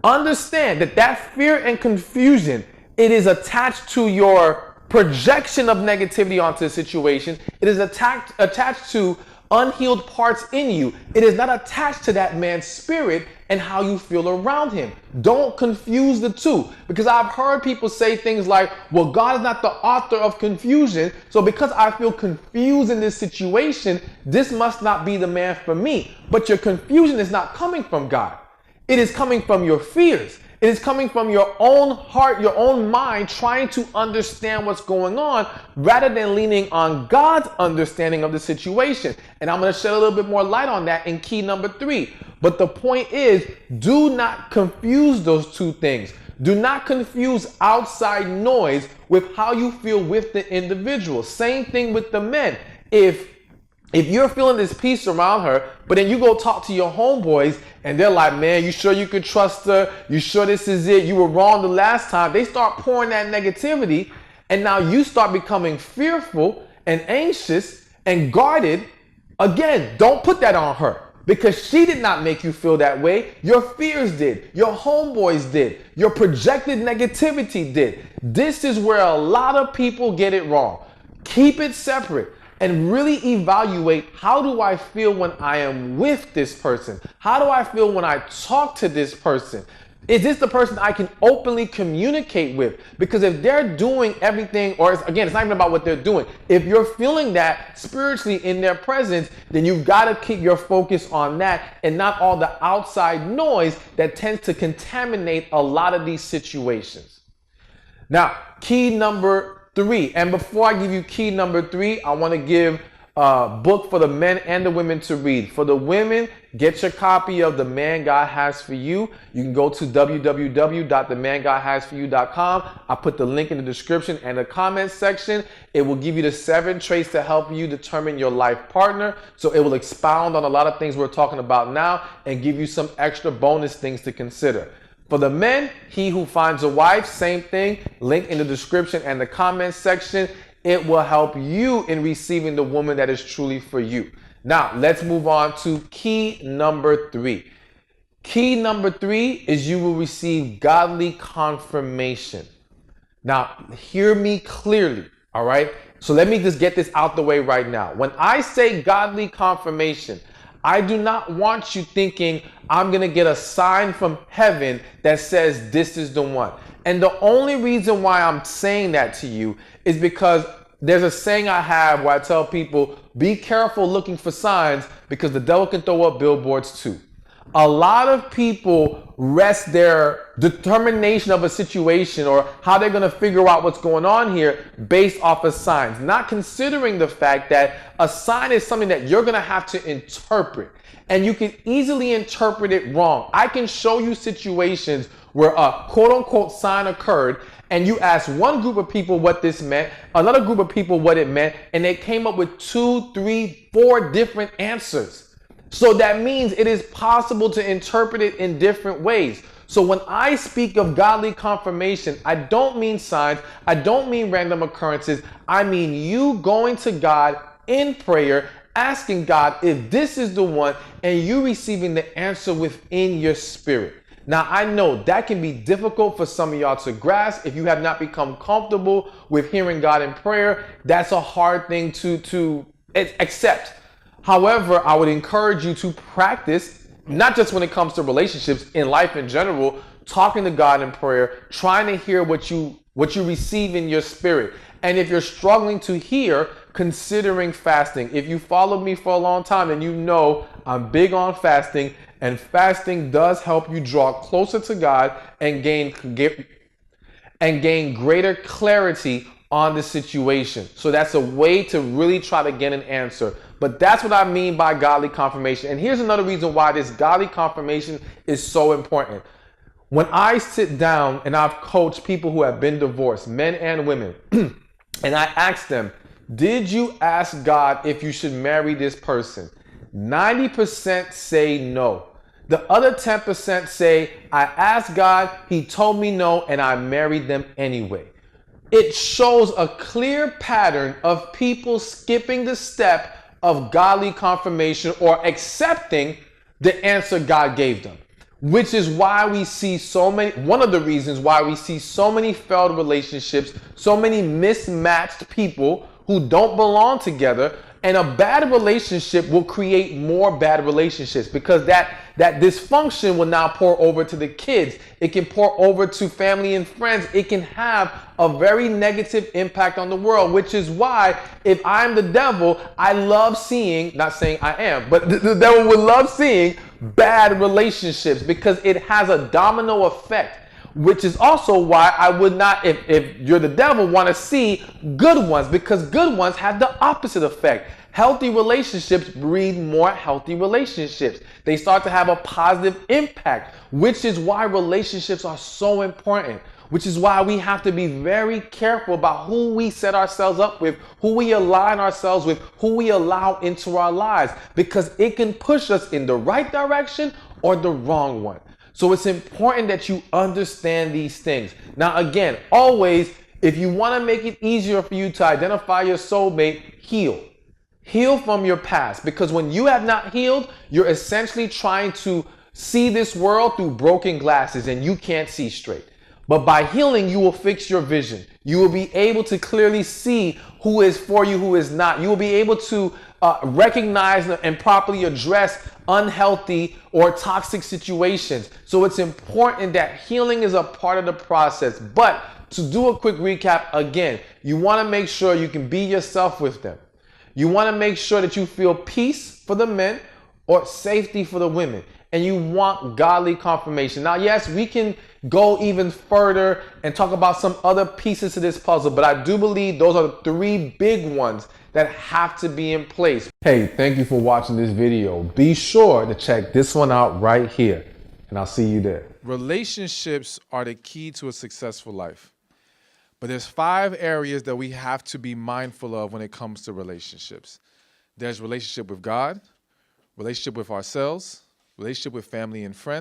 Understand that fear and confusion, it is attached to your projection of negativity onto the situation. It is attached to unhealed parts in you. It is not attached to that man's spirit and how you feel around him. Don't confuse the two, because I've heard people say things like, well, God is not the author of confusion, so because I feel confused in this situation, this must not be the man for me. But your confusion is not coming from God. It is coming from your fears. It is coming from your own heart, your own mind, trying to understand what's going on rather than leaning on God's understanding of the situation. And I'm going to shed a little bit more light on that in key number 3. But the point is, do not confuse those two things. Do not confuse outside noise with how you feel with the individual. Same thing with the men. If you're feeling this peace around her, but then you go talk to your homeboys and they're like, man, you sure you could trust her? You sure this is it? You were wrong the last time. They start pouring that negativity, and now you start becoming fearful and anxious and guarded. Again, don't put that on her, because she did not make you feel that way. Your fears did. Your homeboys did. Your projected negativity did. This is where a lot of people get it wrong. Keep it separate. And really evaluate, how do I feel when I am with this person? How do I feel when I talk to this person? Is this the person I can openly communicate with? Because if they're doing everything, or again, it's not even about what they're doing. If you're feeling that spiritually in their presence, then you've got to keep your focus on that and not all the outside noise that tends to contaminate a lot of these situations. Now, key number 3. And before I give you key number 3, I want to give a book for the men and the women to read. For the women, get your copy of The Man God Has For You. You can go to www.themangodhasforyou.com. I put the link in the description and the comments section. It will give you the 7 traits to help you determine your life partner. So it will expound on a lot of things we're talking about now and give you some extra bonus things to consider. For the men, He Who Finds a Wife, same thing, link in the description and the comments section. It will help you in receiving the woman that is truly for you. Now, let's move on to key number 3. Key number 3 is you will receive godly confirmation. Now, hear me clearly, all right? So let me just get this out the way right now. When I say godly confirmation, I do not want you thinking I'm going to get a sign from heaven that says this is the one. And the only reason why I'm saying that to you is because there's a saying I have where I tell people, be careful looking for signs because the devil can throw up billboards too. A lot of people rest their determination of a situation or how they're going to figure out what's going on here based off of signs, not considering the fact that a sign is something that you're going to have to interpret, and you can easily interpret it wrong. I can show you situations where a quote-unquote sign occurred and you asked one group of people what this meant, another group of people what it meant, and they came up with 2, 3, 4 different answers. So that means it is possible to interpret it in different ways. So when I speak of godly confirmation, I don't mean signs. I don't mean random occurrences. I mean you going to God in prayer, asking God if this is the one, and you receiving the answer within your spirit. Now, I know that can be difficult for some of y'all to grasp. If you have not become comfortable with hearing God in prayer, that's a hard thing to accept. However, I would encourage you to practice, not just when it comes to relationships, in life in general, talking to God in prayer, trying to hear what you receive in your spirit. And if you're struggling to hear, considering fasting. If you followed me for a long time, and you know I'm big on fasting, and fasting does help you draw closer to God and gain greater clarity on the situation. So that's a way to really try to get an answer. But that's what I mean by godly confirmation. And here's another reason why this godly confirmation is so important. When I sit down and I've coached people who have been divorced, men and women, and I ask them, did you ask God if you should marry this person? 90% say no. The other 10% say, I asked God, He told me no, and I married them anyway. It shows a clear pattern of people skipping the step of godly confirmation or accepting the answer God gave them. which is why we see one of the reasons why we see so many failed relationships, so many mismatched people who don't belong together. And a bad relationship will create more bad relationships because that dysfunction will now pour over to the kids. It can pour over to family and friends. It can have a very negative impact on the world, which is why if I'm the devil, I love seeing, not saying I am, but the devil would love seeing bad relationships because it has a domino effect. Which is also why I would not, if you're the devil, want to see good ones, because good ones have the opposite effect. Healthy relationships breed more healthy relationships. They start to have a positive impact, which is why relationships are so important. Which is why we have to be very careful about who we set ourselves up with, who we align ourselves with, who we allow into our lives, because it can push us in the right direction or the wrong one. So it's important that you understand these things. Now, again, always, if you want to make it easier for you to identify your soulmate, heal. Heal from your past, because when you have not healed, you're essentially trying to see this world through broken glasses and you can't see straight. But by healing, you will fix your vision. You will be able to clearly see who is for you, who is not. You will be able to recognize and properly address unhealthy or toxic situations. So it's important that healing is a part of the process. But to do a quick recap, again, you want to make sure you can be yourself with them. You want to make sure that you feel peace for the men or safety for the women. And you want godly confirmation. Now, yes, we can go even further and talk about some other pieces to this puzzle, but I do believe those are the three big ones that have to be in place. Hey, thank you for watching this video. Be sure to check this one out right here, and I'll see you there. Relationships are the key to a successful life. But there's 5 areas that we have to be mindful of when it comes to relationships. There's relationship with God, relationship with ourselves, relationship with family and friends,